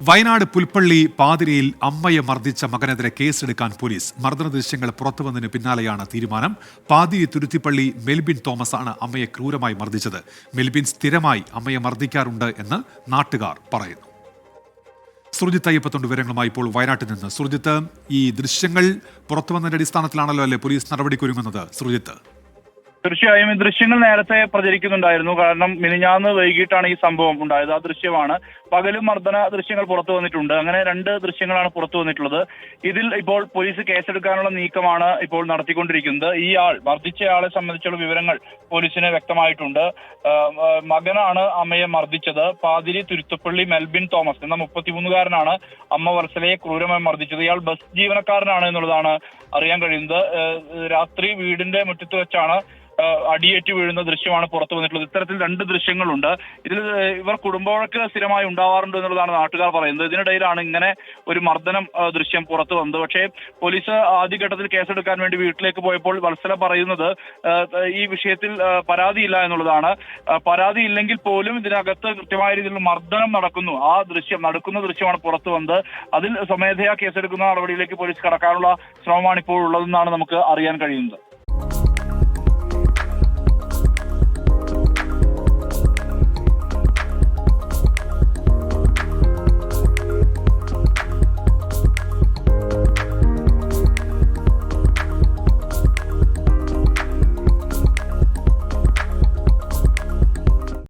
വയനാട് പുൽപ്പള്ളി പാതിരയിൽ അമ്മയെ മർദ്ദിച്ച മകനെതിരെ കേസെടുക്കാൻ പോലീസ്. മർദ്ദന ദൃശ്യങ്ങൾ പുറത്തുവന്നതിന് പിന്നാലെയാണ് തീരുമാനം. പാതിരി തുരുത്തിപ്പള്ളി മെൽബിൻ തോമസ് ആണ് അമ്മയെ ക്രൂരമായി മർദ്ദിച്ചത്. മെൽബിൻ സ്ഥിരമായി അമ്മയെ മർദ്ദിക്കാറുണ്ട് എന്ന് നാട്ടുകാർ പറയുന്നു. സുർജിത്ത് അയ്യപ്പത്തോണ്ട് വിവരങ്ങളുമായി ഇപ്പോൾ വയനാട്ടിൽ നിന്ന്. സുർജിത്ത്, ഈ ദൃശ്യങ്ങൾ പുറത്തുവന്നതിന്റെ അടിസ്ഥാനത്തിലാണല്ലോ അല്ലെ പോലീസ് നടപടിക്കൊരുങ്ങുന്നത്? സുർജിത്ത്, തീർച്ചയായും ഈ ദൃശ്യങ്ങൾ നേരത്തെ പ്രചരിക്കുന്നുണ്ടായിരുന്നു. കാരണം മിനിഞ്ഞാന്ന് വൈകിട്ടാണ് ഈ സംഭവം ഉണ്ടായത്. ആ ദൃശ്യമാണ്. പകലും മർദ്ദന ദൃശ്യങ്ങൾ പുറത്തു വന്നിട്ടുണ്ട്. അങ്ങനെ 2 ദൃശ്യങ്ങളാണ് പുറത്തു വന്നിട്ടുള്ളത്. ഇതിൽ ഇപ്പോൾ പോലീസ് കേസെടുക്കാനുള്ള നീക്കമാണ് ഇപ്പോൾ നടത്തിക്കൊണ്ടിരിക്കുന്നത്. ഈ ആൾ മർദ്ദിച്ചയാളെ സംബന്ധിച്ചുള്ള വിവരങ്ങൾ പോലീസിന് വ്യക്തമായിട്ടുണ്ട്. മകനാണ് അമ്മയെ മർദ്ദിച്ചത്. പാതിരി തുരുത്തപ്പള്ളി മെൽബിൻ തോമസ് എന്ന 33-കാരനാണ് അമ്മ വത്സലയെ ക്രൂരമായി മർദ്ദിച്ചത്. ഇയാൾ ബസ് ജീവനക്കാരനാണ് എന്നുള്ളതാണ് അറിയാൻ കഴിയുന്നത്. രാത്രി വീടിന്റെ മുറ്റത്ത് വെച്ചാണ് അടിയേറ്റ് വീഴുന്ന ദൃശ്യമാണ് പുറത്തു വന്നിട്ടുള്ളത്. ഇത്തരത്തിൽ 2 ദൃശ്യങ്ങളുണ്ട്. ഇതിൽ ഇവർ കുടുംബവഴക്ക് സ്ഥിരമായി ഉണ്ടാവാറുണ്ട് എന്നുള്ളതാണ് നാട്ടുകാർ പറയുന്നത്. ഇതിനിടയിലാണ് ഇങ്ങനെ ഒരു മർദ്ദനം ദൃശ്യം പുറത്തു വന്നത്. പക്ഷേ പോലീസ് ആദ്യഘട്ടത്തിൽ കേസെടുക്കാൻ വേണ്ടി വീട്ടിലേക്ക് പോയപ്പോൾ വത്സല പറയുന്നത് ഈ വിഷയത്തിൽ പരാതിയില്ല എന്നുള്ളതാണ്. പരാതി ഇല്ലെങ്കിൽ പോലും ഇതിനകത്ത് കൃത്യമായ രീതിയിൽ മർദ്ദനം നടക്കുന്ന ദൃശ്യമാണ് പുറത്തു വന്നത്. അതിൽ സ്വമേധയാ കേസെടുക്കുന്ന നടപടിയിലേക്ക് പോലീസ് കടക്കാനുള്ള ശ്രമമാണ് ഇപ്പോൾ ഉള്ളതെന്നാണ് നമുക്ക് അറിയാൻ കഴിയുന്നത്.